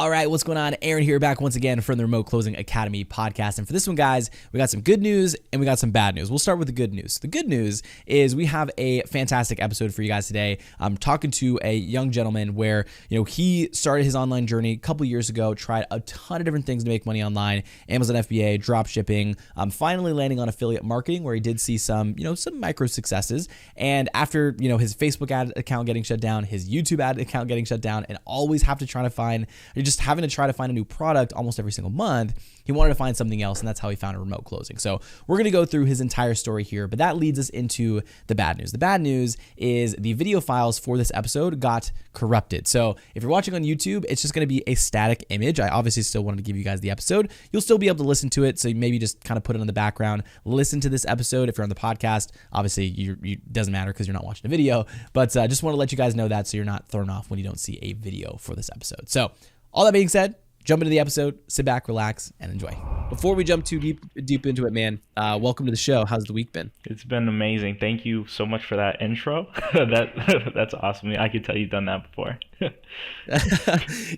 All right, what's going on? Aaron here, back once again from the Remote Closing Academy podcast. And for this one, guys, we got some good news and we got some bad news. We'll start with the good news. The good news is we have a fantastic episode for you guys today. I'm talking to a young gentleman where, he started his online journey a couple years ago, tried a ton of different things to make money online, Amazon FBA, drop shipping, finally landing on affiliate marketing where he did see some micro successes. And after, his Facebook ad account getting shut down, his YouTube ad account getting shut down, and always have to try to find just having to try to find a new product almost every single month, he wanted to find something else, and that's how he found a remote closing. So we're going to go through his entire story here, but that leads us into the bad news. The bad news is the video files for this episode got corrupted. So if you're watching on YouTube, it's just going to be a static image. I obviously still wanted to give you guys the episode. You'll still be able to listen to it, so maybe just kind of put it on the background, listen to this episode. If you're on the podcast, obviously it doesn't matter because you're not watching the video, but just want to let you guys know that so you're not thrown off when you don't see a video for this episode. So all that being said, jump into the episode, sit back, relax, and enjoy. Before we jump too deep into it, man, welcome to the show. How's the week been? It's been amazing. Thank you so much for that intro. That's awesome. I could tell you've done that before.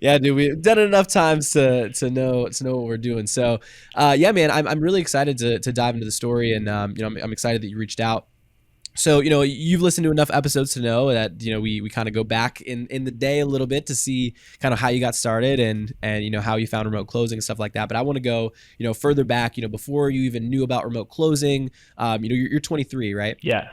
Yeah, dude, we've done it enough times to know what we're doing. So, yeah, man, I'm really excited to dive into the story, and I'm excited that you reached out. So, you've listened to enough episodes to know that, we kind of go back in the day a little bit to see kind of how you got started and how you found remote closing and stuff like that. But I want to go, further back, before you even knew about remote closing. You're 23, right? Yeah.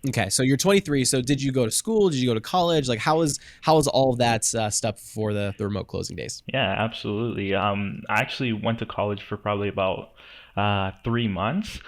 Okay. So you're 23. So did you go to school? Did you go to college? Like how was all of that stuff for the remote closing days? Yeah, absolutely. I actually went to college for probably about 3 months.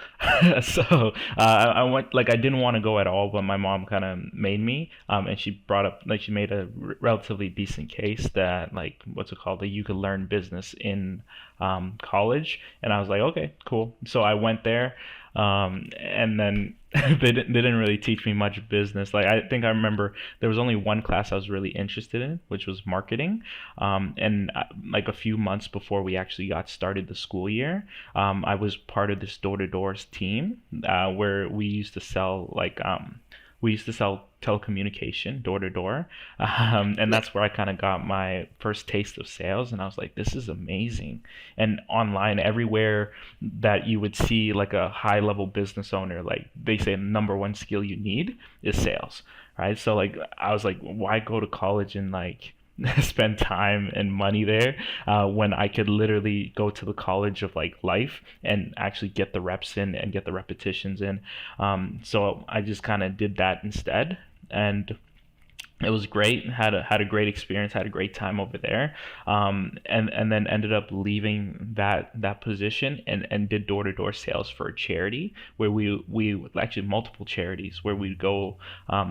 So I went, I didn't want to go at all, but my mom kind of made me, and she brought up, she made a relatively decent case that that you could learn business in college. And I was like, okay, cool. So I went there, and then they didn't really teach me much business. I think I remember there was only one class I was really interested in, which was marketing. And a few months before we actually got started the school year, I was part of this door-to-door team where we used to sell telecommunication door to door. And that's where I kind of got my first taste of sales. And I was like, this is amazing. And online, everywhere that you would see a high level business owner, they say the number one skill you need is sales, right? So I was like, why go to college and spend time and money there when I could literally go to the college of life and actually get the reps in and get the repetitions in. So I just kind of did that instead, and it was great. Had a great experience. Had a great time over there, and then ended up leaving that position and did door-to-door sales for a charity where we actually multiple charities where we'd go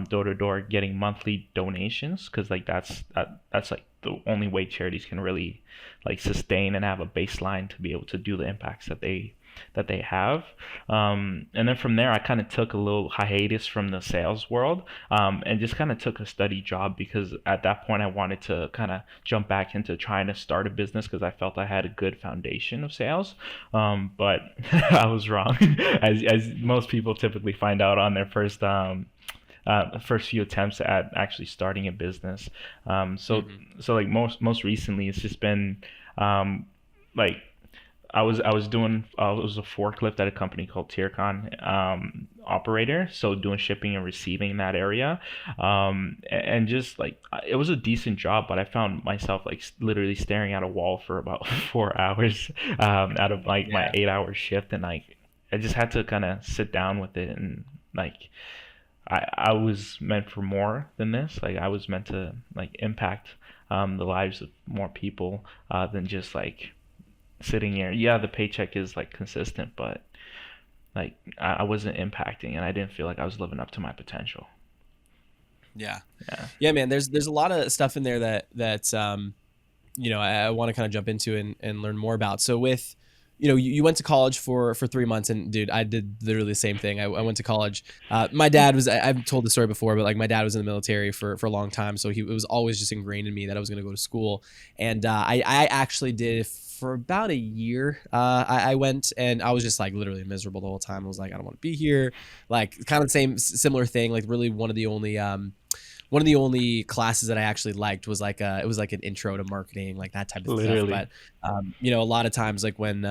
door-to-door getting monthly donations, because that's the only way charities can really sustain and have a baseline to be able to do the impacts that they have. And then from there, I kind of took a little hiatus from the sales world, and just kind of took a steady job, because at that point I wanted to kind of jump back into trying to start a business because I felt I had a good foundation of sales. But I was wrong, as most people typically find out on their first few attempts at actually starting a business. So most recently, it's just been I was a forklift at a company called Tiercon operator, so doing shipping and receiving in that area, and just it was a decent job, but I found myself literally staring at a wall for about 4 hours out of my 8-hour shift, and I just had to kind of sit down with it, and I was meant for more than this. I was meant to impact the lives of more people than just sitting here. Yeah, the paycheck is consistent, but I wasn't impacting, and I didn't feel like I was living up to my potential. Yeah, man. There's a lot of stuff in there that I want to kind of jump into and learn more about. So with you went to college for 3 months, and dude, I did literally the same thing. I went to college. My dad was, I've told the story before, but my dad was in the military for a long time. So it was always just ingrained in me that I was going to go to school. And I actually did for about a year. I went, and I was just literally miserable the whole time. I was I don't want to be here. Kind of similar thing. Really one of the only one of the only classes that I actually liked was like it was like an intro to marketing, like that type of stuff. Literally. But you know, a lot of times like when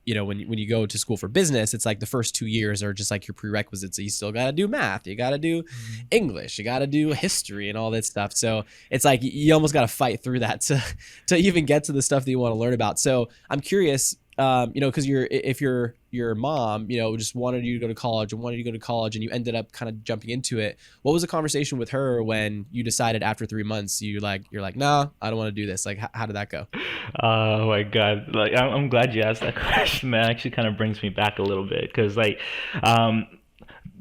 you know, when you go to school for business, it's like the first 2 years are just like your prerequisites. So you still got to do math, you got to do English, you got to do history and all that stuff. So it's like you almost got to fight through that to even get to the stuff that you want to learn about. So I'm curious, you know, because if your mom, you know, just wanted you to go to college and wanted you to go to college, and you ended up kind of jumping into it. What was the conversation with her when you decided after 3 months you're like, nah, I don't want to do this? Like, how did that go? Oh my God. Like, I'm glad you asked that question. That actually kind of brings me back a little bit because, like, um,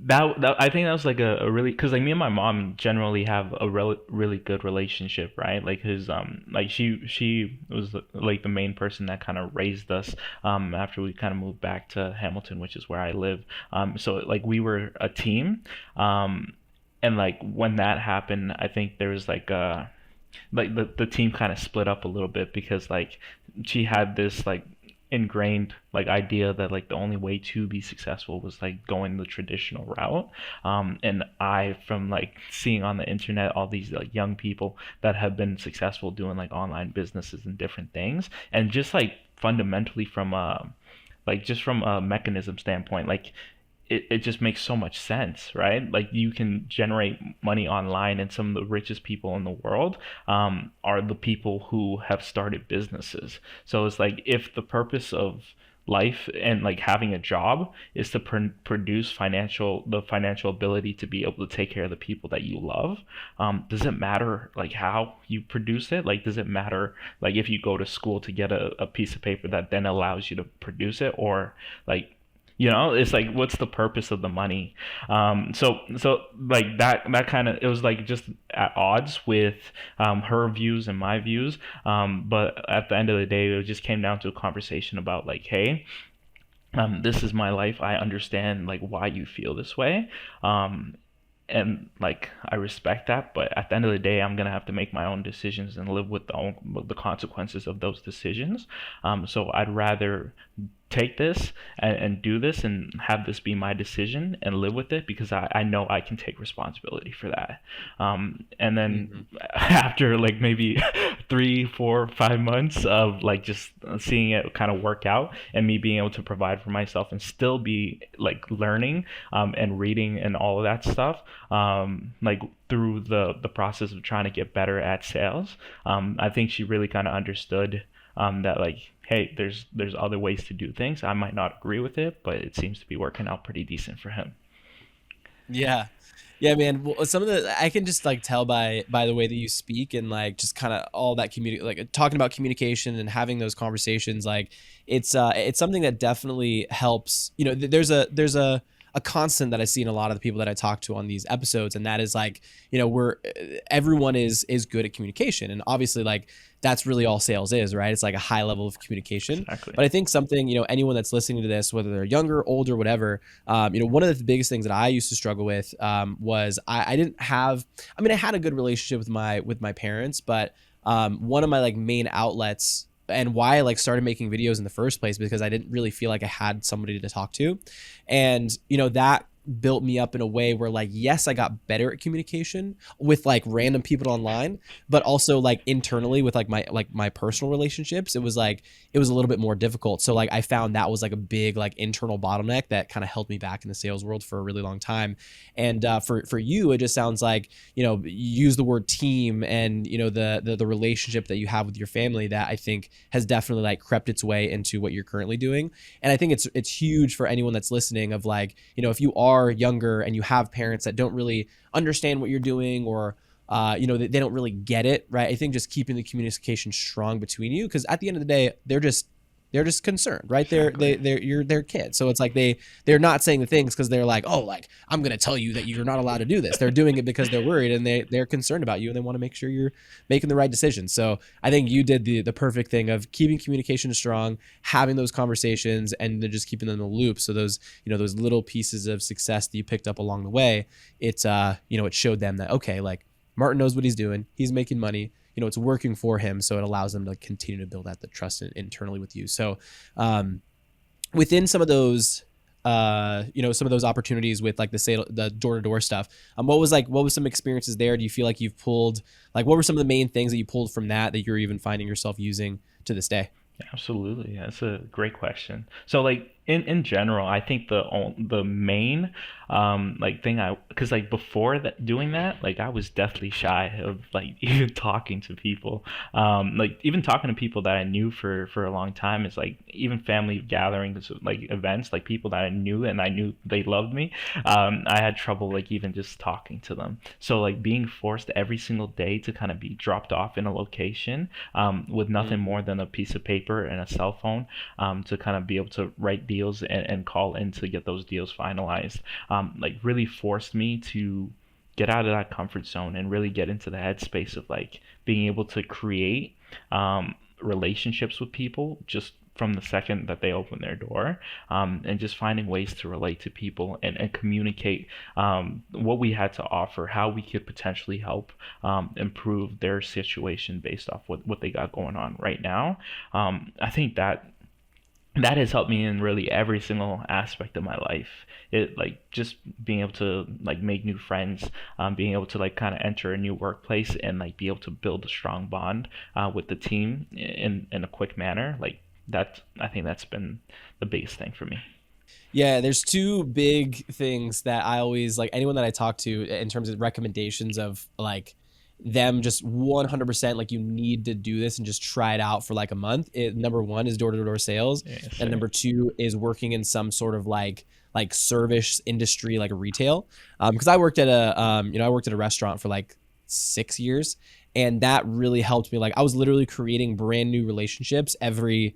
that I think that was like a really, because like me and my mom generally have a really good relationship, right? Like his like she was like the main person that kind of raised us after we kind of moved back to Hamilton, which is where I live. So like we were a team. And like when that happened, I think there was like the team kind of split up a little bit because like she had this like ingrained like idea that like the only way to be successful was like going the traditional route, and I, from like seeing on the internet all these like young people that have been successful doing like online businesses and different things, and just like fundamentally from like just from a mechanism standpoint, like it just makes so much sense, right? Like you can generate money online, and some of the richest people in the world are the people who have started businesses. So it's like if the purpose of life and like having a job is to produce the financial ability to be able to take care of the people that you love, does it matter like how you produce it? Like does it matter like if you go to school to get a piece of paper that then allows you to produce it, or like, you know, it's like what's the purpose of the money? So like that kind of, it was like just at odds with her views and my views, but at the end of the day it just came down to a conversation about like, hey, this is my life, I understand like why you feel this way, and like I respect that, but at the end of the day I'm gonna have to make my own decisions and live with the consequences of those decisions. So I'd rather take this and do this and have this be my decision and live with it, because I know I can take responsibility for that. And then after like maybe 3, 4, 5 months of like just seeing it kind of work out and me being able to provide for myself and still be like learning and reading and all of that stuff, like through the process of trying to get better at sales, I think she really kind of understood that like, hey, there's other ways to do things. I might not agree with it, but it seems to be working out pretty decent for him. Yeah. Yeah, man. Well, some of the I can just like tell by the way that you speak and like just kind of all that like talking about communication and having those conversations. Like it's something that definitely helps. You know, there's a constant that I see in a lot of the people that I talk to on these episodes, and that is like, you know, everyone is good at communication, and obviously like that's really all sales is, right? It's like a high level of communication. Exactly. But I think something, you know, anyone that's listening to this, whether they're younger, older, whatever, you know, one of the biggest things that I used to struggle with was I didn't have, I mean, I had a good relationship with my parents, but one of my like main outlets and why I like started making videos in the first place, because I didn't really feel like I had somebody to talk to. And, you know, that built me up in a way where like, yes, I got better at communication with like random people online, but also like internally with like my personal relationships, it was a little bit more difficult. So like I found that was like a big like internal bottleneck that kind of held me back in the sales world for a really long time. And for you, it just sounds like, you know, you use the word team and, you know, the relationship that you have with your family that I think has definitely like crept its way into what you're currently doing. And I think it's huge for anyone that's listening of like, you know, if you are younger and you have parents that don't really understand what you're doing, or you know, they don't really get it, right? I think just keeping the communication strong between you, because at the end of the day, they're just concerned, right? Exactly. You're their kids. So it's like they're not saying the things because they're like, oh, like I'm gonna tell you that you're not allowed to do this. They're doing it because they're worried and they're concerned about you and they want to make sure you're making the right decision. So I think you did the perfect thing of keeping communication strong, having those conversations, and then just keeping them in the loop. So those, you know, those little pieces of success that you picked up along the way, it's you know, it showed them that, okay, like Martin knows what he's doing. He's making money. You know, it's working for him. So it allows them to continue to build out the trust internally with you. So within some of those some of those opportunities with like the door-to-door stuff. What was some experiences there? Do you feel like you've pulled, like, what were some of the main things that you pulled from that you're even finding yourself using to this day? Absolutely. That's a great question. So like in general, I think the main like thing because like before that doing that, like I was deathly shy of like even talking to people. Like even talking to people that I knew for a long time is like even family gatherings, like events, like people that I knew and I knew they loved me. I had trouble like even just talking to them. So like being forced every single day to kind of be dropped off in a location with nothing more than a piece of paper and a cell phone to kind of be able to write deals and call in to get those deals finalized, like really forced me to get out of that comfort zone and really get into the headspace of like being able to create relationships with people just from the second that they open their door, and just finding ways to relate to people and communicate what we had to offer, how we could potentially help improve their situation based off what they got going on right now. I think that has helped me in really every single aspect of my life. It like just being able to like make new friends, being able to like kind of enter a new workplace and like be able to build a strong bond with the team in a quick manner. Like that, I think that's been the biggest thing for me. Yeah, there's two big things that I always like anyone that I talk to in terms of recommendations of like them just 100% like you need to do this and just try it out for like a month. Number one is door-to-door sales, Yes, and sir. number two is working in some sort of like service industry, like retail. Because I worked at a restaurant for like 6 years, and that really helped me. Like I was literally creating brand new relationships every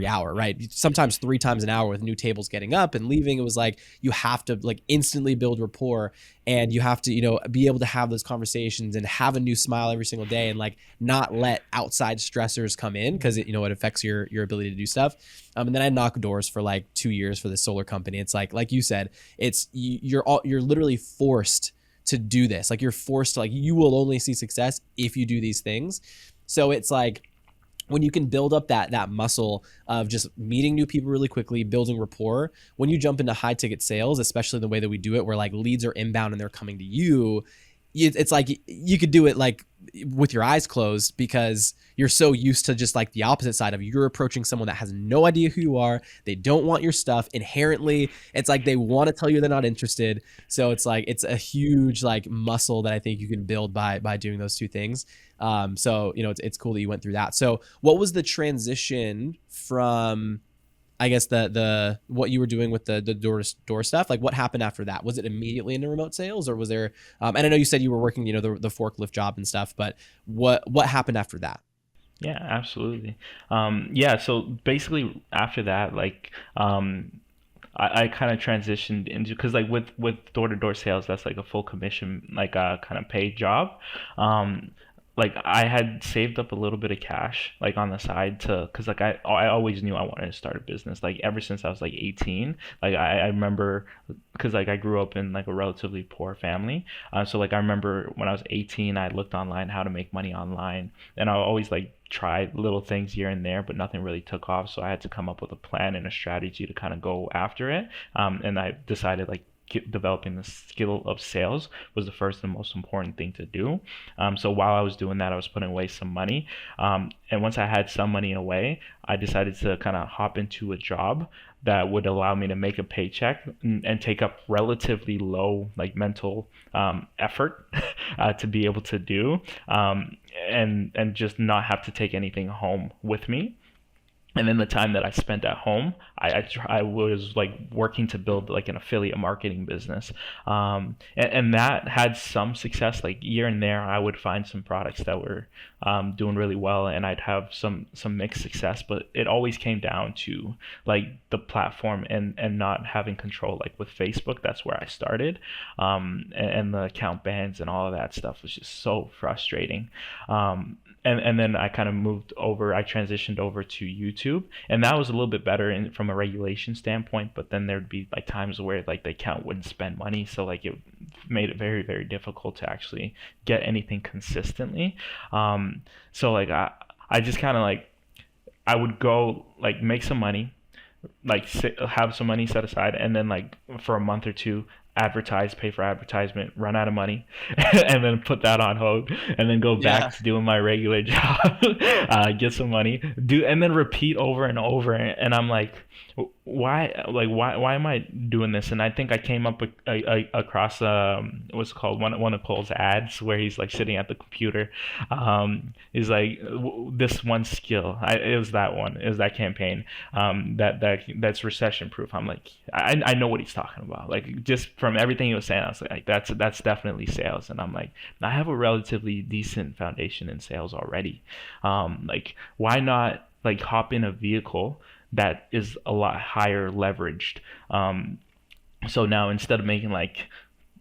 hour, right? Sometimes 3 times an hour with new tables getting up and leaving. It was like you have to like instantly build rapport, and you have to be able to have those conversations and have a new smile every single day, and like not let outside stressors come in, because it affects your ability to do stuff. And then I knocked doors for like 2 years for this solar company. It's like you said, you're literally forced to do this. Like you're forced to, like, you will only see success if you do these things. So it's like when you can build up that muscle of just meeting new people really quickly, building rapport, when you jump into high ticket sales, especially the way that we do it, where like leads are inbound and they're coming to you, it's like you could do it like with your eyes closed, because you're so used to just like the opposite side of you're approaching someone that has no idea who you are. They don't want your stuff inherently. It's like they want to tell you they're not interested. So it's like it's a huge like muscle that I think you can build by doing those two things. So it's cool that you went through that. So what was the transition from, I guess, the what you were doing with the door stuff? Like what happened after that? Was it immediately into remote sales, or was there and I know you said you were working the forklift job and stuff, but what happened after that? Yeah, absolutely. Yeah, so basically after that, like I kind of transitioned into, because like with door-to-door sales, that's like a full commission, like a kind of paid job. Um, like I had saved up a little bit of cash like on the side to, because like I always knew I wanted to start a business, like ever since I was like 18. Like I remember, because like I grew up in like a relatively poor family, so like I remember when I was 18 I looked online how to make money online, and I always like tried little things here and there, but nothing really took off. So I had to come up with a plan and a strategy to kind of go after it. And I decided like developing the skill of sales was the first and most important thing to do. So while I was doing that, I was putting away some money. And once I had some money away, I decided to kind of hop into a job that would allow me to make a paycheck and take up relatively low like mental effort to be able to do, and just not have to take anything home with me. And then the time that I spent at home, I was like working to build like an affiliate marketing business, and that had some success. Like here and there, I would find some products that were doing really well, and I'd have some mixed success. But it always came down to like the platform and not having control. Like with Facebook, that's where I started, and the account bans and all of that stuff was just so frustrating. And then I kind of I transitioned over to YouTube, and that was a little bit better from a regulation standpoint, but then there'd be like times where like the account wouldn't spend money, so like it made it very, very difficult to actually get anything consistently. So like I just kind of like, I would go like make some money, like have some money set aside, and then like for a month or two advertise, pay for advertisement, run out of money, and then put that on hold, and then go Yeah. back to doing my regular job, get some money, and then repeat over and over. And I'm like, why am I doing this? And I think I came up across what's it called, one of Cole's ads where he's like sitting at the computer. He's like, this one skill. It was that one. It was that campaign. That's recession proof. I'm like, I know what he's talking about. Like, just from everything he was saying, I was like, that's definitely sales. And I'm like, I have a relatively decent foundation in sales already. Like, why not like hop in a vehicle that is a lot higher leveraged? So now instead of making like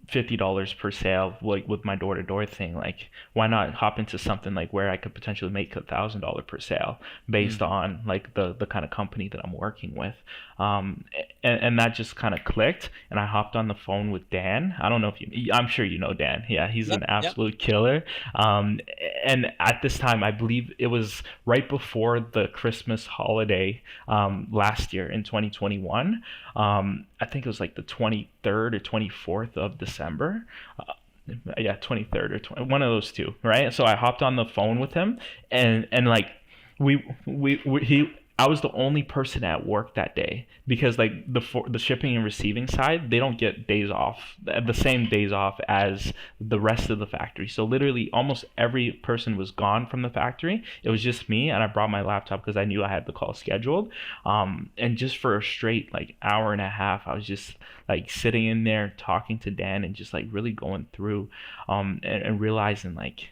$50 per sale, like with my door-to-door thing, like why not hop into something like where I could potentially make $1,000 per sale based on like the kind of company that I'm working with. And that just kind of clicked, and I hopped on the phone with Dan. I don't know if I'm sure you know Dan. Yeah, he's an absolute killer. And at this time, I believe it was right before the Christmas holiday last year in 2021. I think it was like the 23rd or 24th of December. Yeah, 23rd or one of those two, right? So I hopped on the phone with him, and like I was the only person at work that day, because like the shipping and receiving side, they don't get days off, the same days off as the rest of the factory. So literally almost every person was gone from the factory. It was just me, and I brought my laptop because I knew I had the call scheduled. And just for a straight like hour and a half, I was just like sitting in there talking to Dan and just like really going through and realizing like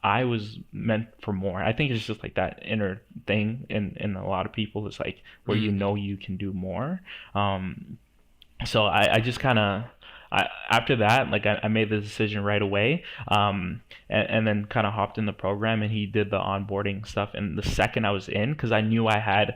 I was meant for more. I think it's just like that inner thing in a lot of people. It's like where you know you can do more. So I just kind of, after that, like I made the decision right away, and then kind of hopped in the program, and he did the onboarding stuff. And the second I was in, because I knew I had,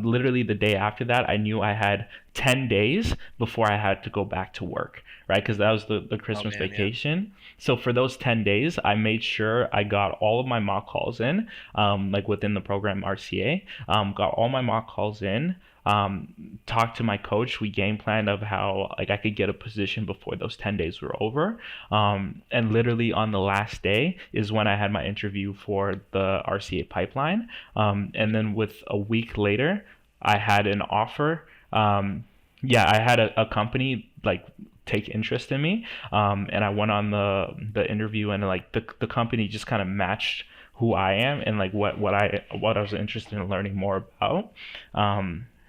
literally the day after that, I knew I had 10 days before I had to go back to work, right? Because that was the Christmas vacation. Yeah. So for those 10 days, I made sure I got all of my mock calls in, like within the program RCA, got all my mock calls in, talked to my coach. We game planned of how like I could get a position before those 10 days were over. And literally on the last day is when I had my interview for the RCA pipeline. And then with a week later, I had an offer. I had a company like take interest in me, and I went on the interview, and like the company just kind of matched who I am and like what I was interested in learning more about.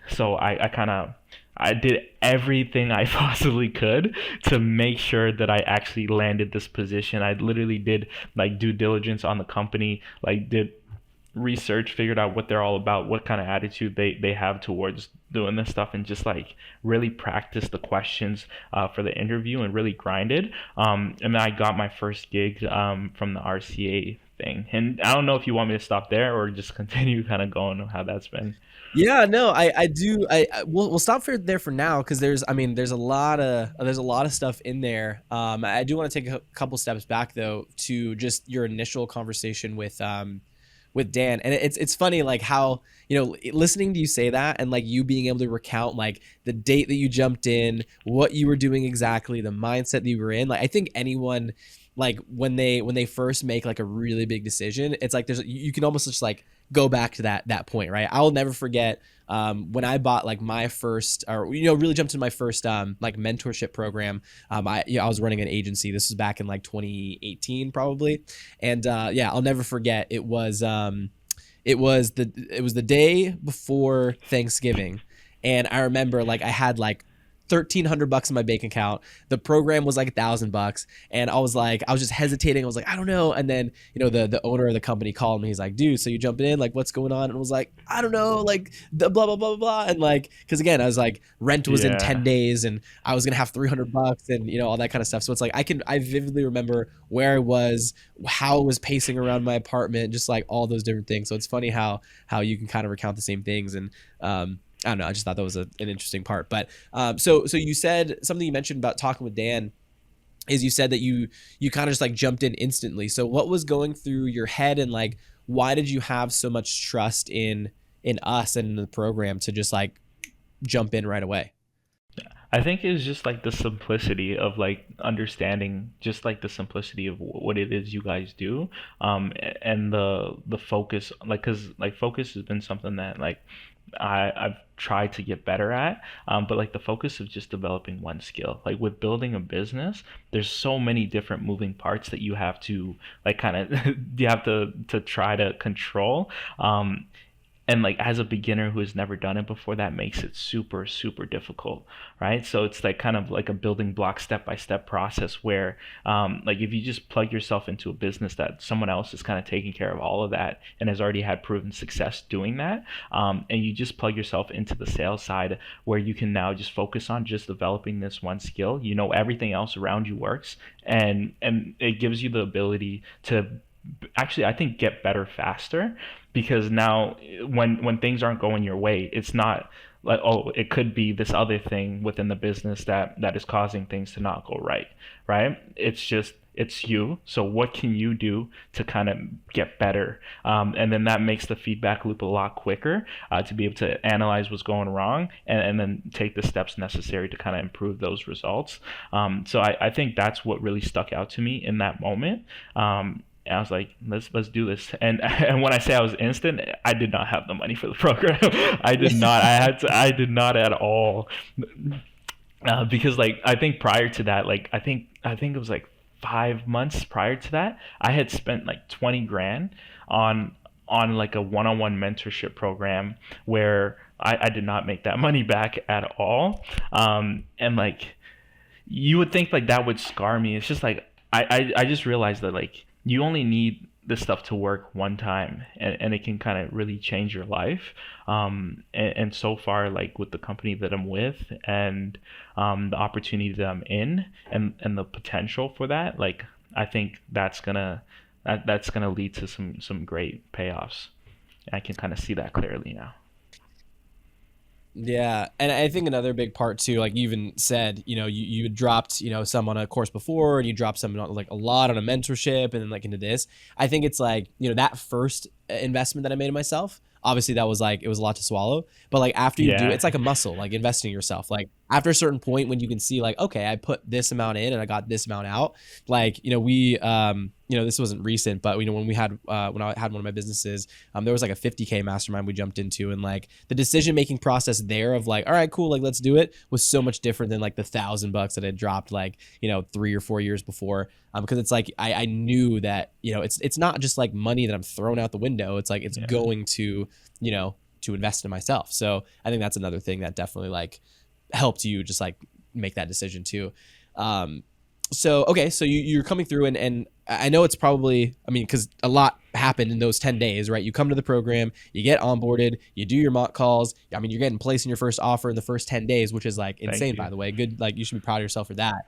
So I did everything I possibly could to make sure that I actually landed this position. I literally did like due diligence on the company, like did research, figured out what they're all about, what kind of attitude they have towards doing this stuff, and just like really practice the questions for the interview and really grinded. And then I got my first gig from the RCA thing. And I don't know if you want me to stop there or just continue kind of going on how that's been. Yeah, no, I do. We'll stop there for now, because there's a lot of stuff in there. I do want to take a couple steps back though to just your initial conversation with Dan, and it's funny like how, you know, listening to you say that and like you being able to recount like the date that you jumped in, what you were doing exactly, the mindset that you were in. Like I think anyone, like when they first make like a really big decision, it's like you can almost just like go back to that point, right? I'll never forget when I bought like my first, or you know, really jumped into my first like mentorship program. I was running an agency. This was back in like 2018 probably, and I'll never forget. It was the day before Thanksgiving, and I remember like I had like $1,300 in my bank account. The program was like $1,000, and I was just hesitating. I was like, I don't know. And then, you know, the owner of the company called me. He's like, dude, so you jumping in? Like, what's going on? And I was like, I don't know, like the blah blah blah blah. And like, because again, I was like, rent was in 10 days, and I was gonna have $300, and you know, all that kind of stuff. So it's like I vividly remember where I was, how I was pacing around my apartment, just like all those different things. So it's funny how you can kind of recount the same things. And I don't know. I just thought that was an interesting part. But so you said something you mentioned about talking with Dan is you said that you kind of just like jumped in instantly. So what was going through your head, and like why did you have so much trust in us and in the program to just like jump in right away? I think it's just like the simplicity of like understanding, just like the simplicity of what it is you guys do, and the focus, like, cause like focus has been something that like I've tried to get better at, but like the focus of just developing one skill. Like with building a business, there's so many different moving parts that you have to like kind of you have to try to control. And like as a beginner who has never done it before, that makes it super super difficult, right? So it's like kind of like a building block step by step process where like if you just plug yourself into a business that someone else is kind of taking care of all of that and has already had proven success doing that, and you just plug yourself into the sales side where you can now just focus on just developing this one skill, you know, everything else around you works, and it gives you the ability to actually, I think, get better faster, because now when things aren't going your way, it's not like, oh, it could be this other thing within the business that is causing things to not go right? It's just it's you. So what can you do to kind of get better? And then that makes the feedback loop a lot quicker, to be able to analyze what's going wrong, and then take the steps necessary to kind of improve those results. So I think that's what really stuck out to me in that moment. And I was like, let's do this. And when I say I was instant, I did not have the money for the program. I did not. I did not at all. Because like I think prior to that, like I think it was like 5 months prior to that, I had spent like 20 grand on like a one-on-one mentorship program where I did not make that money back at all. And like you would think like that would scar me. It's just like I just realized that like you only need this stuff to work one time, and it can kind of really change your life. And so far, like with the company that I'm with, and the opportunity that I'm in, and the potential for that, like I think that's gonna lead to some great payoffs. And I can kind of see that clearly now. Yeah, and I think another big part too, like you even said, you had dropped, some on a course before, and you dropped some on, like a lot on a mentorship, and then like into this. I think it's like, that first investment that I made in myself, obviously that was like, it was a lot to swallow, but like after you do, it's like a muscle, like investing in yourself. Like after a certain point when you can see like, okay, I put this amount in and I got this amount out. Like, we, this wasn't recent, but when we had, when I had one of my businesses, there was like a 50K mastermind we jumped into, and like the decision-making process there of like, all right, cool, like let's do it, was so much different than like the $1,000 that I dropped like, 3 or 4 years before. Because it's like, I knew that, it's not just like money that I'm throwing out the window. It's like, it's going to, to invest in myself. So I think that's another thing that definitely like helped you just like make that decision too. So, okay. So you're coming through, and I know it's probably, cause a lot happened in those 10 days, right? You come to the program, you get onboarded, you do your mock calls. You're getting placed in your first offer in the first 10 days, which is like insane, by the way. Good. Like you should be proud of yourself for that.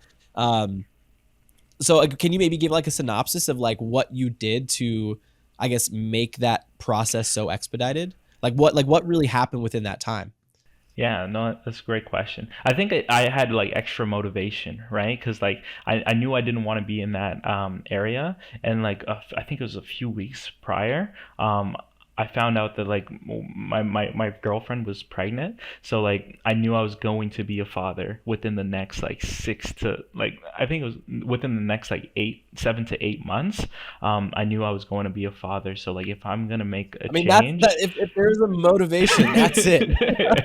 So can you maybe give like a synopsis of like what you did to, I guess, make that process so expedited? Like what really happened within that time? Yeah, no, that's a great question. I think I had like extra motivation, right? Because like I knew I didn't want to be in that area, and like I think it was a few weeks prior, I found out that like my girlfriend was pregnant, so like I knew I was going to be a father within the next like I think it was within the next like 7 to 8 months. I knew I was going to be a father, so like if I'm gonna make a change, if there's a motivation, that's it.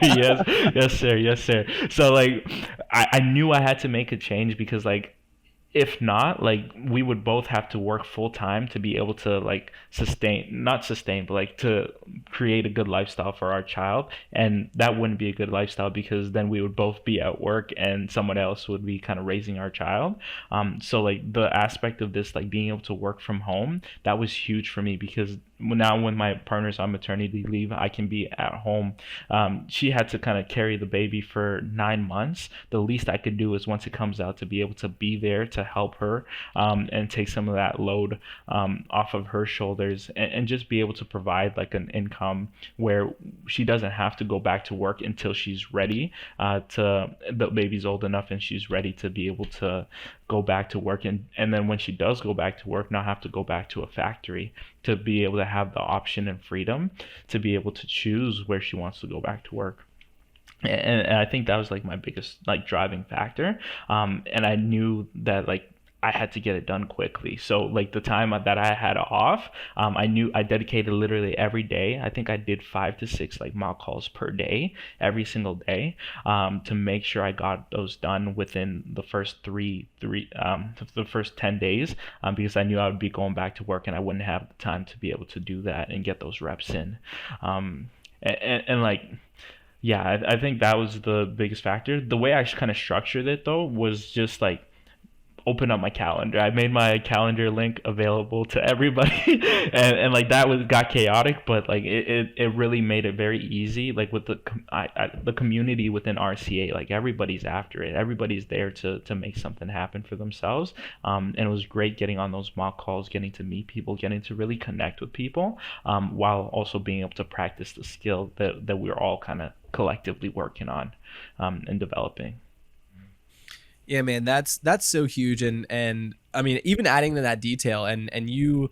yes sir. So like I knew I had to make a change, because like if not, like we would both have to work full time to be able to like not sustain, but like to create a good lifestyle for our child. And that wouldn't be a good lifestyle, because then we would both be at work and someone else would be kind of raising our child. So like the aspect of this, like being able to work from home, that was huge for me, because now when my partner's on maternity leave, I can be at home. She had to kind of carry the baby for 9 months. The least I could do is, once it comes out, to be able to be there to help her, and take some of that load off of her shoulders, and just be able to provide like an income where she doesn't have to go back to work until she's ready, the baby's old enough and she's ready to be able to go back to work, and then when she does go back to work, not have to go back to a factory, to be able to have the option and freedom to be able to choose where she wants to go back to work. And I think that was like my biggest like driving factor. And I knew that like I had to get it done quickly. So like the time that I had off, I knew I dedicated literally every day. I think I did 5 to 6 like mock calls per day, every single day, to make sure I got those done within the first the first 10 days, because I knew I would be going back to work and I wouldn't have the time to be able to do that and get those reps in. And like yeah, I think that was the biggest factor. The way I kind of structured it though was just like open up my calendar. I made my calendar link available to everybody, and like that was got chaotic, but like it really made it very easy. Like with the community within RCA, like everybody's after it. Everybody's there to make something happen for themselves. And it was great getting on those mock calls, getting to meet people, getting to really connect with people, while also being able to practice the skill that we're all kind of collectively working on, and developing. Yeah, man, that's so huge. And I mean, even adding to that detail and you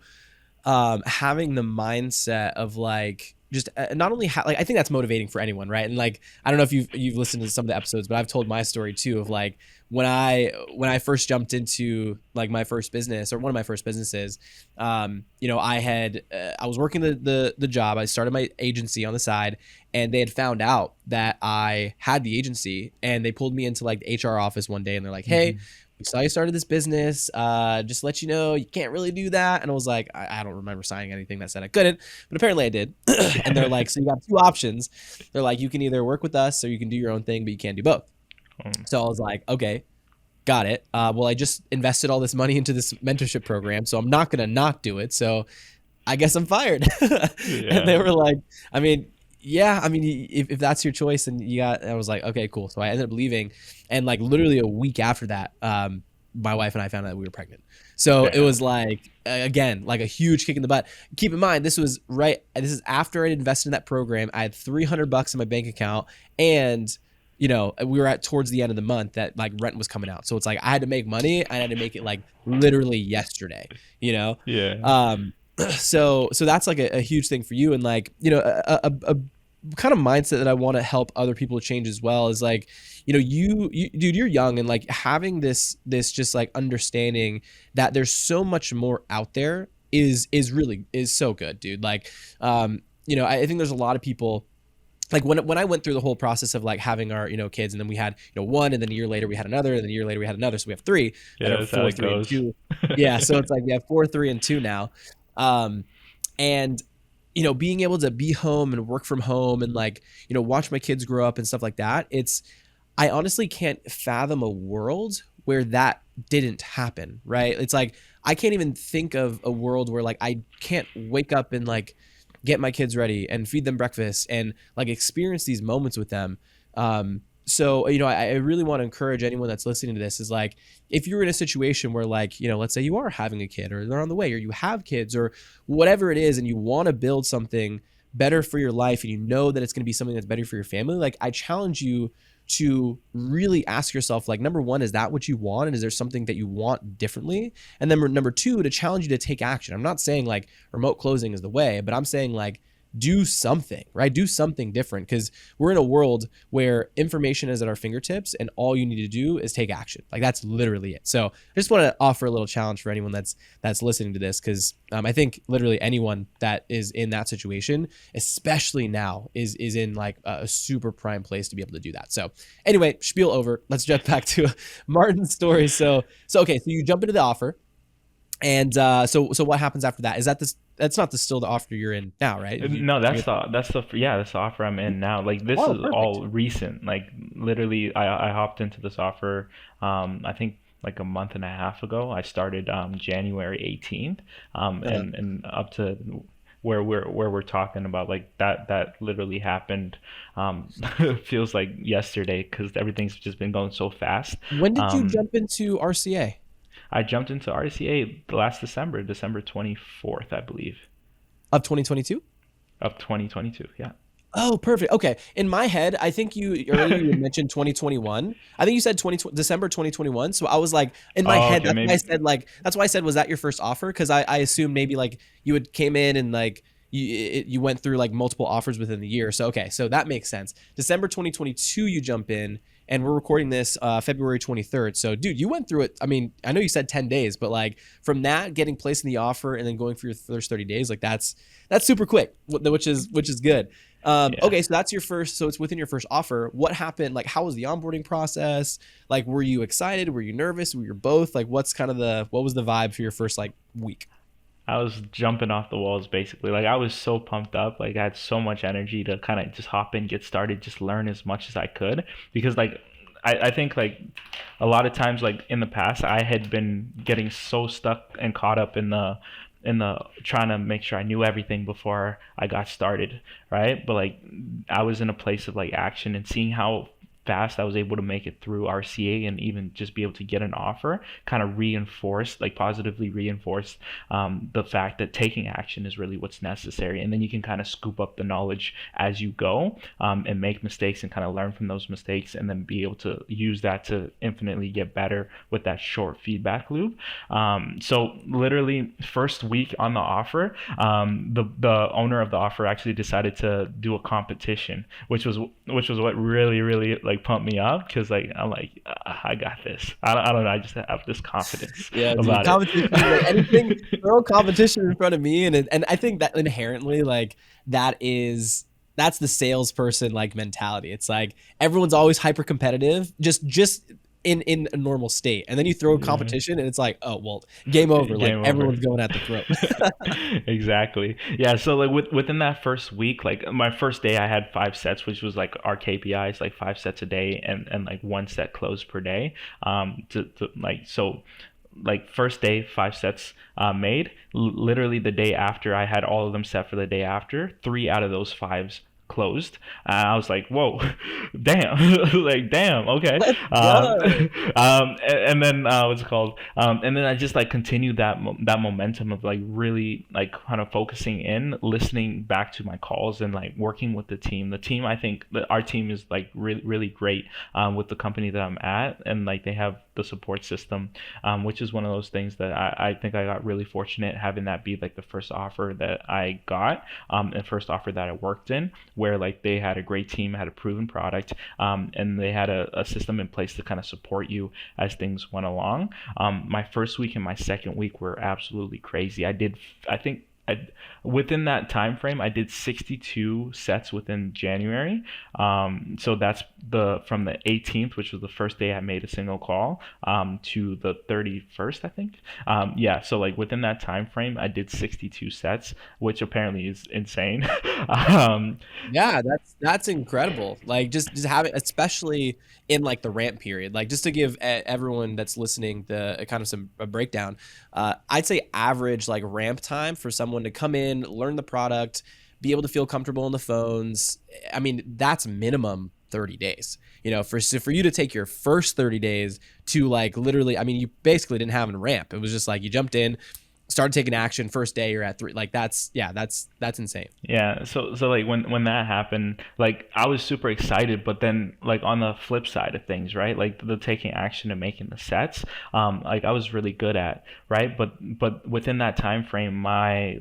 having the mindset of like just not only like I think that's motivating for anyone, right? And like I don't know if you've listened to some of the episodes, but I've told my story too of like when I first jumped into like my first business or one of my first businesses. I was working the job. I started my agency on the side, and they had found out that I had the agency, and they pulled me into like the HR office one day, and they're like, "Hey, we saw you started this business. Just to let you know, you can't really do that." And I was like, I don't remember signing anything that said I couldn't, but apparently I did. And they're like, "So you got two options." They're like, "You can either work with us or you can do your own thing, but you can't do both." So I was like, "Okay, got it. Well, I just invested all this money into this mentorship program, so I'm not gonna not do it. So I guess I'm fired." And they Yeah. were like, I mean, yeah, I mean, if that's your choice, and I was like, okay, cool. So I ended up leaving, and like literally a week after that, my wife and I found out we were pregnant. So it Damn. was like, again, like a huge kick in the butt. Keep in mind, this is after I invested in that program. I had $300 in my bank account, and we were at towards the end of the month that like rent was coming out. So it's like I had to make money. I had to make it like literally yesterday, you know? Yeah. Um, so that's like a huge thing for you. And like, a kind of mindset that I want to help other people change as well is like, you dude, you're young, and like having this just like understanding that there's so much more out there is so good, dude. Like, I think there's a lot of people like when I went through the whole process of like having our kids, and then we had one, and then a year later we had another, and then a year later we had another, so we have three that Yeah, are that's how four, it three, and goes. two. Yeah, so it's like we have 4, 3, and 2 now. And being able to be home and work from home and like watch my kids grow up and stuff like that, I honestly can't fathom a world where that didn't happen, right? It's like I can't even think of a world where like I can't wake up and like get my kids ready and feed them breakfast and like experience these moments with them. So I really want to encourage anyone that's listening to this is like, if you're in a situation where like, let's say you are having a kid or they're on the way or you have kids or whatever it is, and you want to build something better for your life, and you know that it's going to be something that's better for your family, like I challenge you to really ask yourself, like, number one, is that what you want? And is there something that you want differently? And then number two, to challenge you to take action. I'm not saying like remote closing is the way, but I'm saying like, do something, right? Do something different, because we're in a world where information is at our fingertips and all you need to do is take action. Like that's literally it. So I just want to offer a little challenge for anyone that's listening to this, because I think literally anyone that is in that situation, especially now, is in like a super prime place to be able to do that. So anyway, spiel over. Let's jump back to Martin's story. So okay, so you jump into the offer. And so what happens after that? Is that this? That's not still the offer you're in now, right? No, that's the offer I'm in now. Like this Oh, is perfect. all recent. Like literally, I hopped into this offer. I think like a month and a half ago. I started January 18th. Uh, And up to where we're talking about like that literally happened. Feels like yesterday because everything's just been going so fast. when did you Um, jump into RCA? I jumped into RCA last December, December 24th, I believe, Of 2022? of 2022. Yeah. Oh, perfect. Okay. In my head, I think you earlier you had mentioned 2021. I think you said December 2021. So I was like, in my Oh, head, okay, that's why I maybe. said like, that's why I said, was that your first offer? Because I assumed maybe like you had came in and like, you went through like multiple offers within the year. So, okay, so that makes sense. December 2022, you jump in, and we're recording this February 23rd. So, dude, you went through it. I mean, I know you said 10 days, but like from that getting placed in the offer and then going for your first 30 days, like that's super quick, which is good. Okay, so that's your first. So it's within your first offer. What happened? Like, how was the onboarding process? Like, were you excited? Were you nervous? Were you both? Like, what was the vibe for your first like week? I was jumping off the walls basically. Like I was so pumped up. Like I had so much energy to kind of just hop in, get started, just learn as much as I could. Because like I think like a lot of times like in the past I had been getting so stuck and caught up in the trying to make sure I knew everything before I got started, right? But like I was in a place of like action and seeing how fast I was able to make it through RCA and even just be able to get an offer kind of positively reinforced the fact that taking action is really what's necessary. And then you can kind of scoop up the knowledge as you go and make mistakes and kind of learn from those mistakes and then be able to use that to infinitely get better with that short feedback loop. So literally first week on the offer, the owner of the offer actually decided to do a competition, which was what really like pumped me up, because like I'm like I got this. I don't know. I just have this confidence about competition, it. like anything, throw competition in front of me, and I think that inherently like that's the salesperson like mentality. It's like everyone's always hyper competitive, just in a normal state, and then you throw a competition and it's like, oh well, game over. Like everyone's going at the throat. Exactly. Yeah, so like within that first week, like my first day I had 5 sets, which was like our KPIs, like 5 sets a day and like 1 set closed per day. Like first day 5 sets made. Literally the day after, I had all of them set for the day after. 3 out of those 5s closed. I was like, whoa, damn. Like damn, okay. And then what's it called, and then I just like continued that momentum of like really like kind of focusing in, listening back to my calls and like working with the team. I think that our team is like really great with the company that I'm at, and like they have the support system, which is one of those things that I think I got really fortunate having that be like the first offer that I got, and first offer that I worked in, where like they had a great team, had a proven product, and they had a system in place to kind of support you as things went along. My first week and my second week were absolutely crazy. Within that time frame, I did 62 sets within January. So that's from the 18th, which was the first day I made a single call, to the 31st, I think. So like within that time frame, I did 62 sets, which apparently is insane. Yeah, that's incredible. Like just having, especially in like the ramp period, like just to give everyone that's listening the kind of a breakdown. I'd say average like ramp time for someone to come in, learn the product, be able to feel comfortable on the phones. I mean, that's minimum 30 days. You know, for you to take your first 30 days to like literally, I mean, you basically didn't have a ramp. It was just like you jumped in, started taking action. First day you're at 3. Like that's insane. Yeah. So like when that happened, like I was super excited, but then like on the flip side of things, right? Like the taking action and making the sets, like I was really good at, right? But within that time frame, my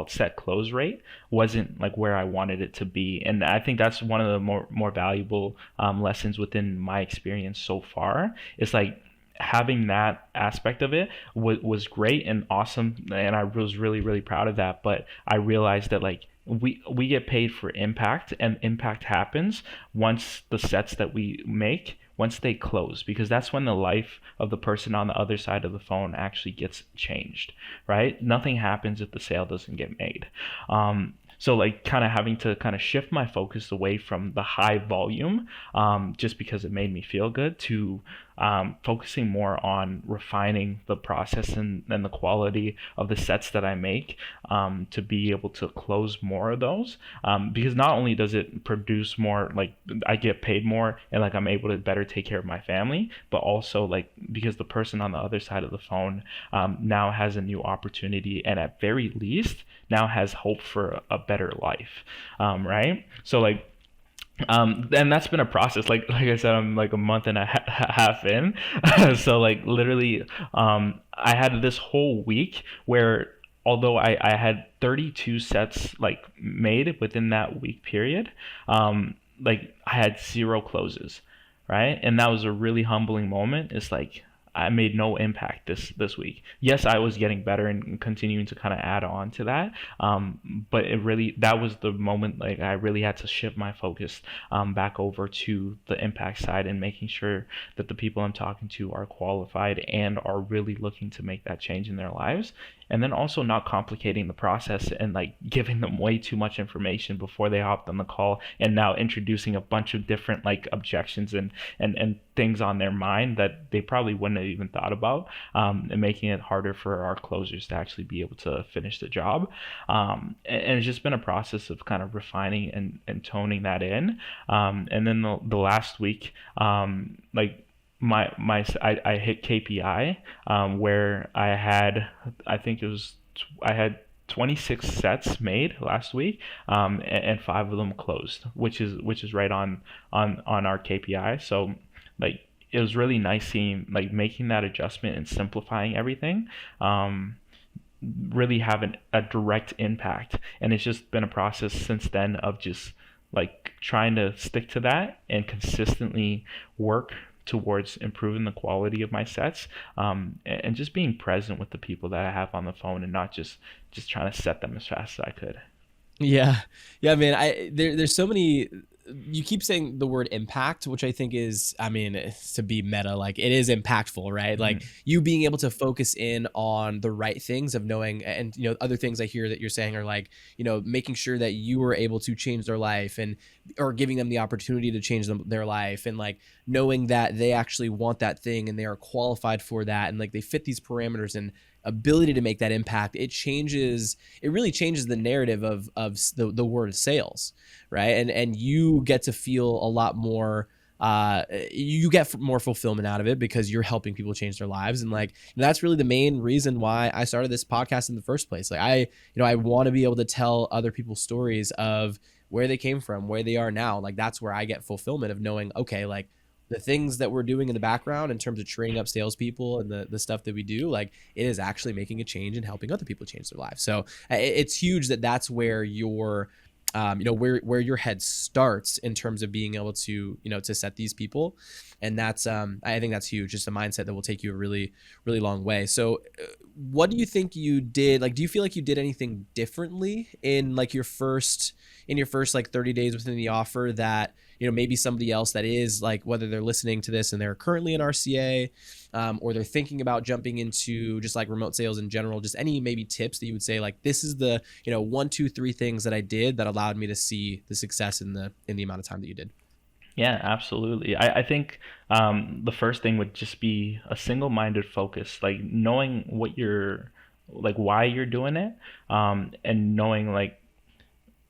set close rate wasn't like where I wanted it to be. And I think that's one of the more valuable lessons within my experience so far. It's like having that aspect of it was great and awesome, and I was really proud of that. But I realized that like we get paid for impact, and impact happens once the sets that we make, once they close, because that's when the life of the person on the other side of the phone actually gets changed, right? Nothing happens if the sale doesn't get made. So like kind of having to kind of shift my focus away from the high volume, just because it made me feel good, to focusing more on refining the process and the quality of the sets that I make, to be able to close more of those, because not only does it produce more, like I get paid more and like I'm able to better take care of my family, but also like because the person on the other side of the phone now has a new opportunity, and at very least now has hope for a better life, right? So like and that's been a process. Like I said, I'm like a month and a half in. So like literally, I had this whole week where although I had 32 sets like made within that week period, like I had 0 closes, right? And that was a really humbling moment. It's like I made no impact this week. Yes, I was getting better and continuing to kind of add on to that. But that was the moment like I really had to shift my focus back over to the impact side and making sure that the people I'm talking to are qualified and are really looking to make that change in their lives. And then also not complicating the process and like giving them way too much information before they hopped on the call, and now introducing a bunch of different like objections and things on their mind that they probably wouldn't have even thought about, and making it harder for our closers to actually be able to finish the job. And it's just been a process of kind of refining and toning that in. And then the last week, like I hit KPI, where I had 26 sets made last week, and 5 of them closed, which is right on our KPI. So like it was really nice seeing like making that adjustment and simplifying everything, really having a direct impact. And it's just been a process since then of just like trying to stick to that and consistently work towards improving the quality of my sets, and just being present with the people that I have on the phone, and not just trying to set them as fast as I could. Yeah, man. There's so many. You keep saying the word impact, which I think is, I mean, to be meta, like it is impactful, right? Mm-hmm. Like you being able to focus in on the right things of knowing, and other things I hear that you're saying are like, making sure that you were able to change their life, or giving them the opportunity to change their life, and like knowing that they actually want that thing and they are qualified for that, and like they fit these parameters and ability to make that impact. It really changes the narrative of the word sales, right? And you get to feel a lot more, you get more fulfillment out of it because you're helping people change their lives. And like, that's really the main reason why I started this podcast in the first place. Like I want to be able to tell other people's stories of where they came from, where they are now. Like that's where I get fulfillment of knowing, okay, like the things that we're doing in the background in terms of training up salespeople and the stuff that we do, like it is actually making a change and helping other people change their lives. So it's huge that's where your, where your head starts in terms of being able to, to set these people. And that's, I think that's huge. Just a mindset that will take you a really, really long way. So what do you think you did? Like, do you feel like you did anything differently in like your first like 30 days within the offer that, maybe somebody else that is like, whether they're listening to this and they're currently in RCA, or they're thinking about jumping into just like remote sales in general, just any maybe tips that you would say, like, this is the, 1, 2, 3 things that I did that allowed me to see the success in the amount of time that you did? Yeah, absolutely. I think the first thing would just be a single-minded focus, like knowing why you're doing it, and knowing like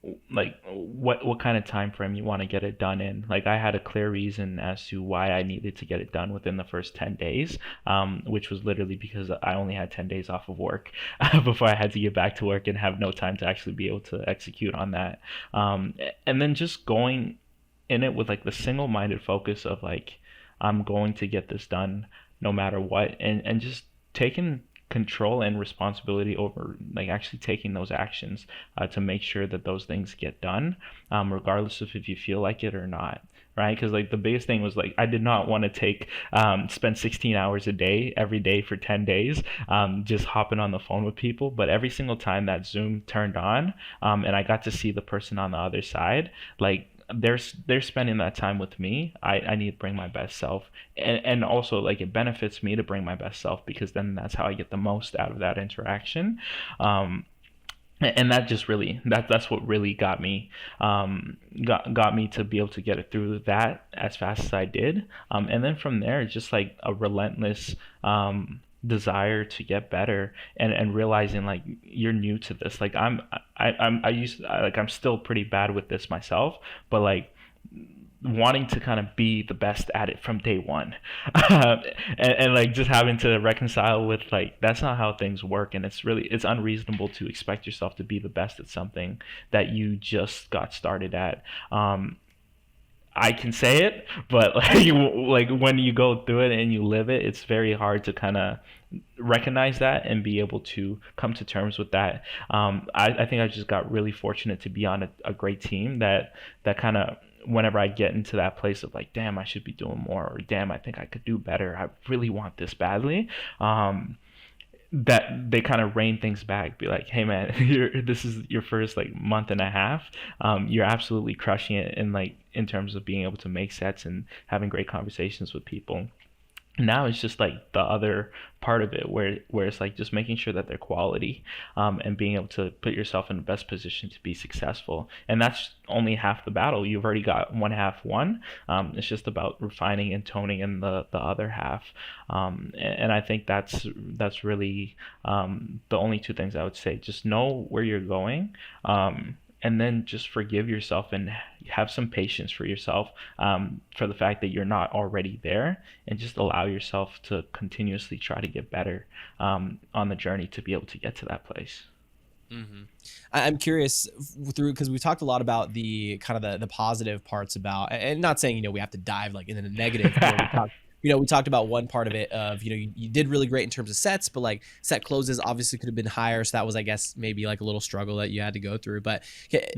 what kind of time frame you want to get it done in. Like I had a clear reason as to why I needed to get it done within the first 10 days, which was literally because I only had 10 days off of work before I had to get back to work and have no time to actually be able to execute on that. And then just going in it with like the single-minded focus of like, I'm going to get this done no matter what, and just taking control and responsibility over like actually taking those actions to make sure that those things get done, regardless of if you feel like it or not, right? Because like the biggest thing was like I did not want to spend 16 hours a day every day for 10 days just hopping on the phone with people. But every single time that Zoom turned on, and I got to see the person on the other side, like they're spending that time with me. I need to bring my best self, and also like it benefits me to bring my best self because then that's how I get the most out of that interaction. And that just really that's what really got me to be able to get it through that as fast as I did. And then from there, it's just like a relentless desire to get better, and realizing like you're new to this. Like I'm still pretty bad with this myself, but like wanting to kind of be the best at it from day one, and like just having to reconcile with like that's not how things work, and it's unreasonable to expect yourself to be the best at something that you just got started at. I can say it, but like like when you go through it and you live it, it's very hard to kind of recognize that and be able to come to terms with that. I think I just got really fortunate to be on a great team that kind of, whenever I get into that place of like, damn, I should be doing more, or damn, I think I could do better, I really want this badly. That they kind of rein things back, be like, hey man, this is your first like month and a half. You're absolutely crushing it in like in terms of being able to make sets and having great conversations with people. Now it's just like the other part of it where it's like just making sure that they're quality, and being able to put yourself in the best position to be successful. And that's only half the battle. You've already got one half won. It's just about refining and toning in the other half. And I think that's really the only two things I would say. Just know where you're going, and then just forgive yourself and have some patience for yourself, for the fact that you're not already there, and just allow yourself to continuously try to get better on the journey to be able to get to that place. Mm-hmm. I'm curious through, because we talked a lot about the kind of the positive parts about, and not saying, we have to dive like into the negative. We talked about one part of it of, you did really great in terms of sets, but like set closes obviously could have been higher. So that was, I guess, maybe like a little struggle that you had to go through. But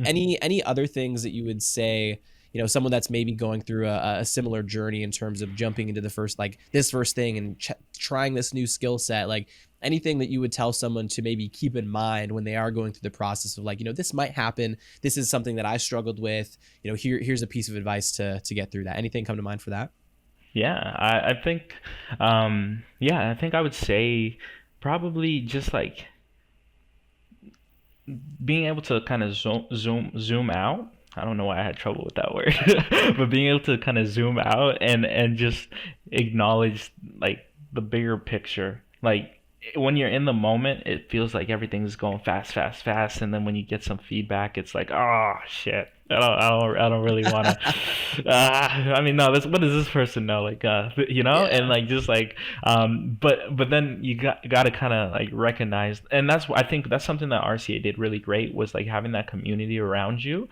any other things that you would say, someone that's maybe going through a similar journey in terms of jumping into this first thing and trying this new skill set, like anything that you would tell someone to maybe keep in mind when they are going through the process of like, this might happen. This is something that I struggled with, here's a piece of advice to get through that. Anything come to mind for that? Yeah, I think, I think I would say probably just like being able to kind of zoom out. I don't know why I had trouble with that word, but being able to kind of zoom out and just acknowledge like the bigger picture. Like when you're in the moment, it feels like everything's going fast, fast, fast, and then when you get some feedback, it's like, oh shit. I don't really want to. I mean, no. What does this person know? Like, Yeah. and like just like, but then you got to kind of like recognize, and I think that's something that RCA did really great, was like having that community around you,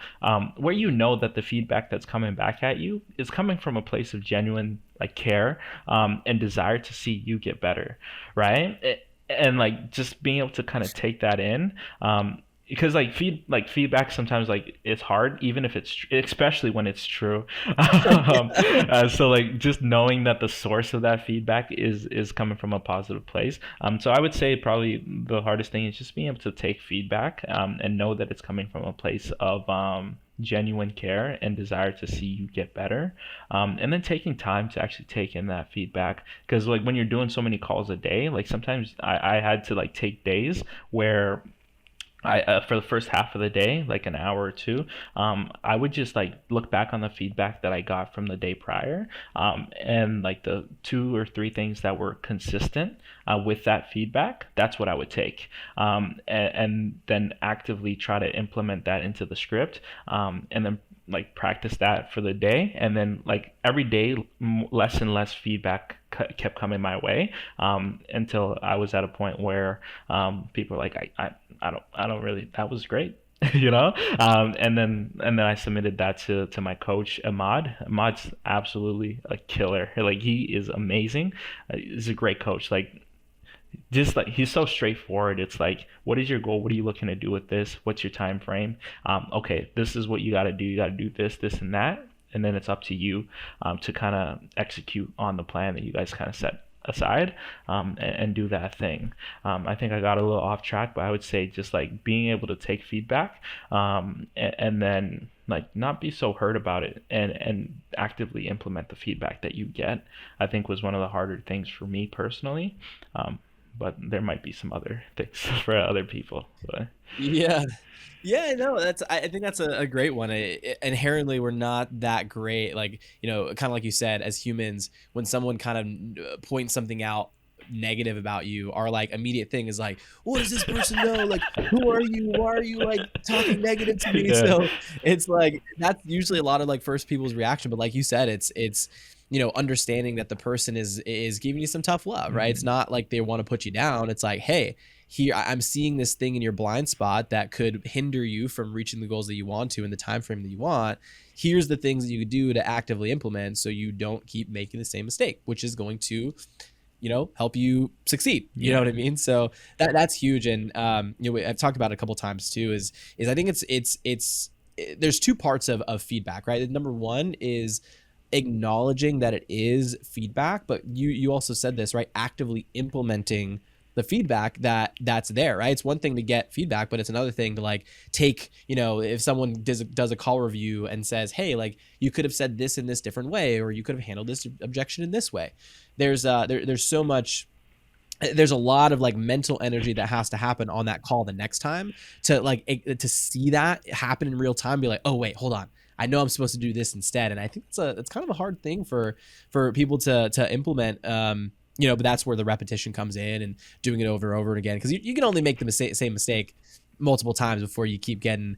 where that the feedback that's coming back at you is coming from a place of genuine like care, and desire to see you get better, right? And like just being able to kind of take that in. Because like feedback sometimes like it's hard, even if it's especially when it's true. So like just knowing that the source of that feedback is coming from a positive place. So I would say probably the hardest thing is just being able to take feedback, and know that it's coming from a place of genuine care and desire to see you get better, and then taking time to actually take in that feedback. Because like when you're doing so many calls a day, like sometimes I had to like take days where I for the first half of the day, like an hour or two, I would just like look back on the feedback that I got from the day prior, and like the 2 or 3 things that were consistent with that feedback. That's what I would take, and then actively try to implement that into the script, and then like practice that for the day, and then like every day less and less feedback kept coming my way, until I was at a point where people were like, I don't really, that was great. And then I submitted that to my coach Ahmad. Ahmad's absolutely a killer. Like he is amazing. He's a great coach. Like just like he's so straightforward. It's like, what is your goal? What are you looking to do with this? What's your time frame? Okay, this is what you got to do. You got to do this and that, and then it's up to you to kind of execute on the plan that you guys kind of set aside, and do that thing. I think I got a little off track, but I would say just like being able to take feedback, and then like not be so hurt about it, and actively implement the feedback that you get, I think was one of the harder things for me personally. But there might be some other things for other people. But. Yeah. Yeah, no, I think that's a great one. Inherently, we're not that great. Like, kind of like you said, as humans, when someone kind of points something out negative about you, our like immediate thing is like, what does this person know? Like, who are you? Why are you like talking negative to me? Yeah. So it's like, that's usually a lot of like first people's reaction. But like you said, it's understanding that the person is giving you some tough love, right? It's not like they want to put you down. It's like, hey, here I'm seeing this thing in your blind spot that could hinder you from reaching the goals that you want to in the time frame that you want. Here's the things that you could do to actively implement so you don't keep making the same mistake, which is going to, help you succeed. You know what I mean? So that's huge. And I've talked about it a couple of times too, is I think it's there's two parts of feedback, right? Number one is acknowledging that it is feedback, but you also said this, right? Actively implementing the feedback that's there, right? It's one thing to get feedback, but it's another thing to like take, if someone does a call review and says, hey, like you could have said this in this different way, or you could have handled this objection in this way. There's so much, there's a lot of like mental energy that has to happen on that call the next time to see that happen in real time, be like, oh wait, hold on, I know I'm supposed to do this instead. And I think it's kind of a hard thing for people to implement. But that's where the repetition comes in and doing it over and over again, because you can only make the same mistake multiple times before you keep getting,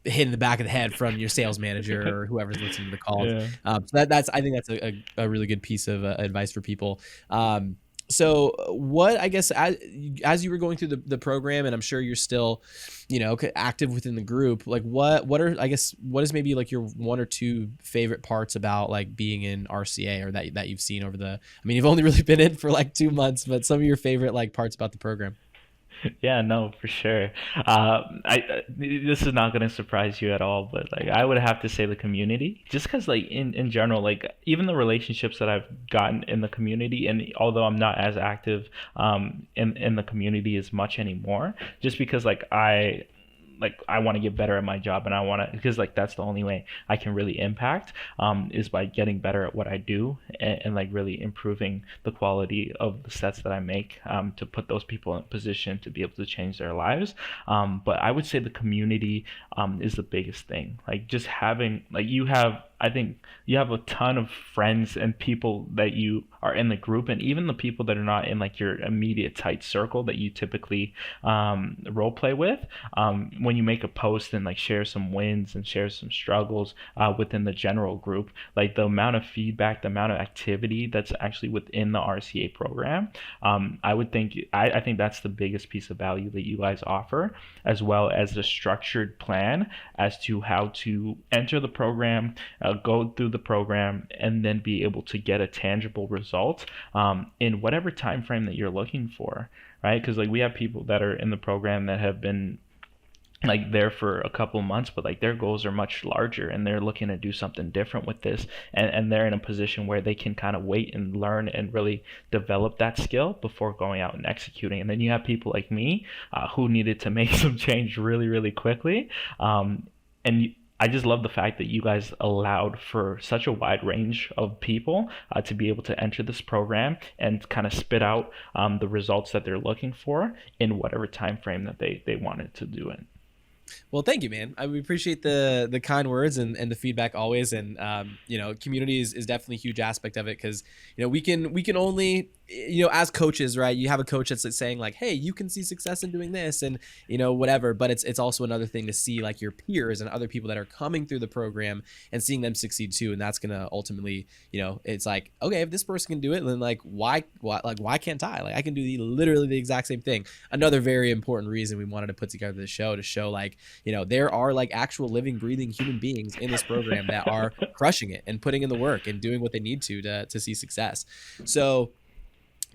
hit in the back of the head from your sales manager or whoever's listening to the calls. Yeah. So that's I think that's a really good piece of advice for people. So what, I guess, as you were going through the program, and I'm sure you're still, active within the group, like what is maybe like your one or two favorite parts about like being in RCA, or that you've seen over you've only really been in for like 2 months, but some of your favorite like parts about the program? Yeah, no, for sure. This is not going to surprise you at all, but like I would have to say the community, just because like in general, like even the relationships that I've gotten in the community, and although I'm not as active in the community as much anymore, just because I want to get better at my job, and I want to, because like that's the only way I can really impact is by getting better at what I do, and like really improving the quality of the sets that I make to put those people in a position to be able to change their lives. But I would say the community is the biggest thing. Like just having, like I think you have a ton of friends and people that you are in the group, and even the people that are not in like your immediate tight circle that you typically role play with. When you make a post and like share some wins and share some struggles within the general group, like the amount of feedback, the amount of activity that's actually within the RCA program, I think that's the biggest piece of value that you guys offer, as well as the structured plan as to how to enter the program, go through the program, and then be able to get a tangible result in whatever time frame that you're looking for, right? Because like we have people that are in the program that have been like there for a couple of months, but like their goals are much larger, and they're looking to do something different with this, and they're in a position where they can kind of wait and learn and really develop that skill before going out and executing. And then you have people like me who needed to make some change really, really quickly, I just love the fact that you guys allowed for such a wide range of people to be able to enter this program and kind of spit out the results that they're looking for in whatever time frame that they wanted to do it. Well, thank you, man. We appreciate the kind words and the feedback always. And, community is definitely a huge aspect of it, because, we can only, as coaches, right, you have a coach that's saying like, hey, you can see success in doing this and, whatever. But it's also another thing to see like your peers and other people that are coming through the program and seeing them succeed too. And that's going to ultimately, it's like, okay, if this person can do it, then like, why can't I? Like I can do literally the exact same thing. Another very important reason we wanted to put together this show, to show like, there are like actual living, breathing human beings in this program that are crushing it and putting in the work and doing what they need to see success. So,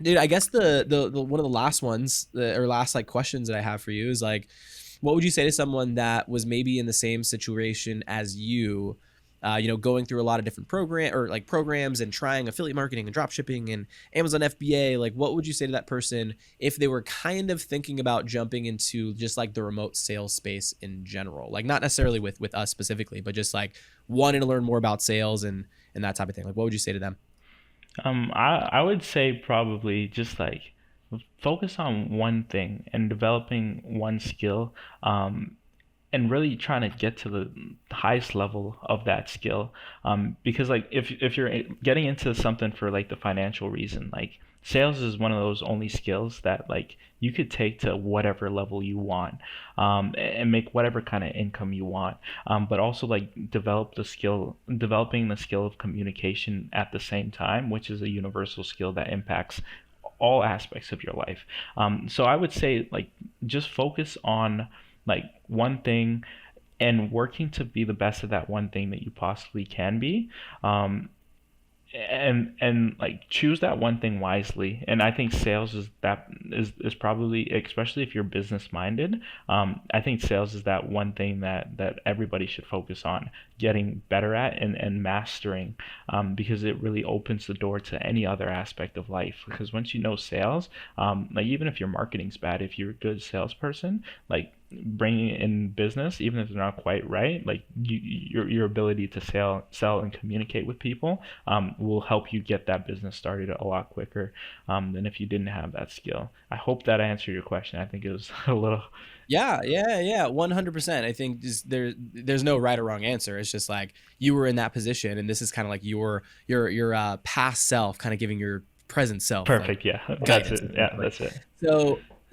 dude, I guess the one of the last ones, or last like questions that I have for you is like, what would you say to someone that was maybe in the same situation as you, going through a lot of different programs and trying affiliate marketing and drop shipping and Amazon FBA? Like, what would you say to that person if they were kind of thinking about jumping into just like the remote sales space in general? Like not necessarily with us specifically, but just like wanting to learn more about sales and that type of thing. Like, what would you say to them? I would say probably just like focus on one thing and developing one skill, and really trying to get to the highest level of that skill. Because like if you're getting into something for like the financial reason, like sales is one of those only skills that like you could take to whatever level you want, and make whatever kind of income you want. But also like developing the skill of communication at the same time, which is a universal skill that impacts all aspects of your life. So I would say like just focus on like one thing and working to be the best at that one thing that you possibly can be. And like choose that one thing wisely. And I think sales is probably, especially if you're business minded, I think sales is that one thing that everybody should focus on getting better at and mastering, because it really opens the door to any other aspect of life. Because once you know sales, like even if your marketing's bad, if you're a good salesperson, like bringing in business, even if they're not quite right, like your ability to sell and communicate with people will help you get that business started a lot quicker than if you didn't have that skill. I hope that answered your question. I think it was a little. Yeah, 100%. I think just there's no right or wrong answer. It's just like you were in that position, and this is kind of like your past self, kind of giving your present self. Perfect. Like, Yeah, that's it. Yeah, that's it.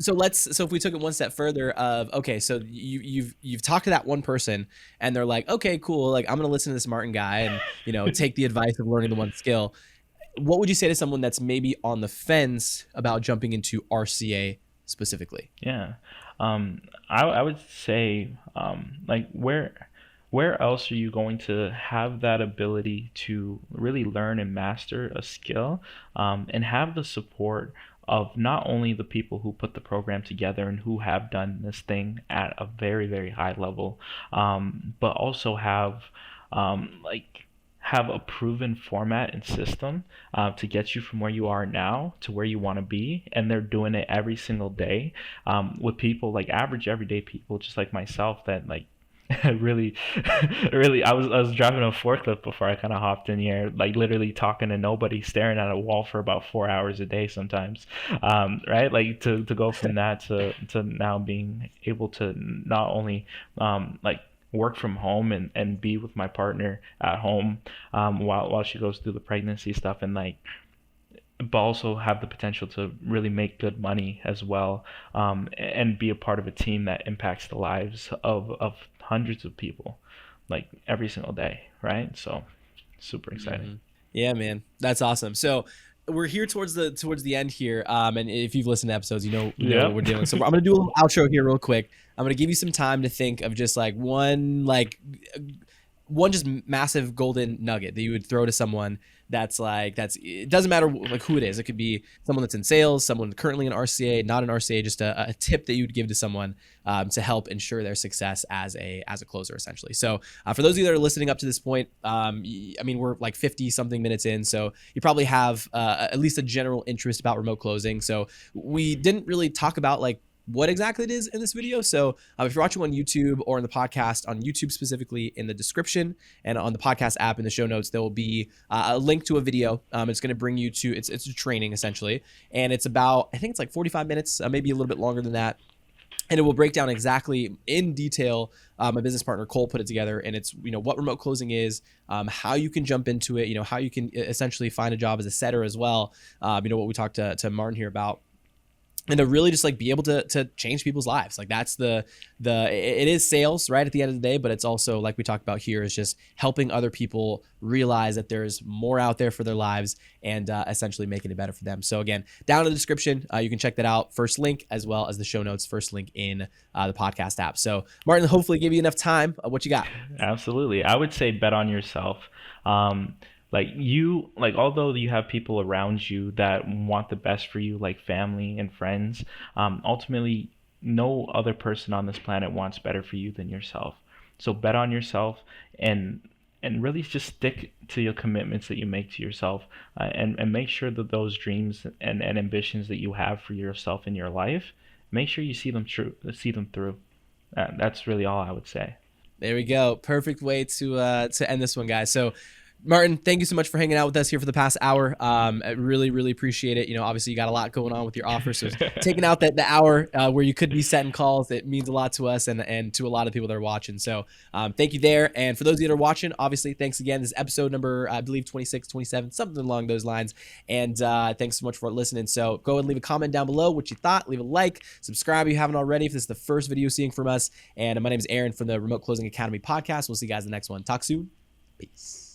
So if we took it one step further of, okay, so you've talked to that one person and they're like, okay, cool. Like I'm going to listen to this Martin guy and, take the advice of learning the one skill. What would you say to someone that's maybe on the fence about jumping into RCA specifically? Yeah. I would say, like where else are you going to have that ability to really learn and master a skill, and have the support of not only the people who put the program together and who have done this thing at a very, very high level, but also have a proven format and system to get you from where you are now to where you want to be. And they're doing it every single day, with people like average everyday people just like myself that like really I was driving a forklift before I kind of hopped in here, like literally talking to nobody, staring at a wall for about 4 hours a day sometimes, right? Like to go from that to now being able to not only like work from home and be with my partner at home while she goes through the pregnancy stuff, and like but also have the potential to really make good money as well, and be a part of a team that impacts the lives of hundreds of people like every single day, right? So super exciting. Mm-hmm. Yeah, man, that's awesome. So we're here towards the end here, and if you've listened to episodes, you know what we're doing. So I'm gonna do a little outro here real quick. I'm gonna give you some time to think of just like one just massive golden nugget that you would throw to someone it doesn't matter like who it is. It could be someone that's in sales, someone currently in RCA, not in RCA, just a tip that you would give to someone to help ensure their success as a closer, essentially. So for those of you that are listening up to this point, I mean, we're like 50 something minutes in, so you probably have at least a general interest about remote closing. So we didn't really talk about like what exactly it is in this video. So if you're watching on YouTube or in the podcast, on YouTube specifically, in the description and on the podcast app in the show notes, there will be a link to a video. It's going to bring you to, it's a training essentially. And it's about, I think it's like 45 minutes, maybe a little bit longer than that. And it will break down exactly in detail. My business partner, Cole, put it together, and it's, what remote closing is, how you can jump into it, how you can essentially find a job as a setter as well. What we talked to Martin here about. And to really just like be able to change people's lives. Like that's it is sales, right, at the end of the day, but it's also, like we talked about here, is just helping other people realize that there's more out there for their lives and essentially making it better for them. So again, down in the description, you can check that out. First link, as well as the show notes, first link in the podcast app. So Martin, hopefully give you enough time. What you got? Absolutely. I would say bet on yourself. Although you have people around you that want the best for you, like family and friends, ultimately no other person on this planet wants better for you than yourself. So bet on yourself and really just stick to your commitments that you make to yourself, and make sure that those dreams and ambitions that you have for yourself in your life, make sure you see them through. That's really all I would say. There we go. Perfect way to end this one, guys. So Martin, thank you so much for hanging out with us here for the past hour. I really, really appreciate it. Obviously you got a lot going on with your offer, so taking out the hour where you could be setting calls, it means a lot to us and to a lot of people that are watching. So thank you there. And for those of you that are watching, obviously, thanks again. This is episode number, I believe, 26, 27, something along those lines. And thanks so much for listening. So go ahead and leave a comment down below what you thought. Leave a like, subscribe if you haven't already, if this is the first video seeing from us. And my name is Aaron from the Remote Closing Academy podcast. We'll see you guys in the next one. Talk soon. Peace.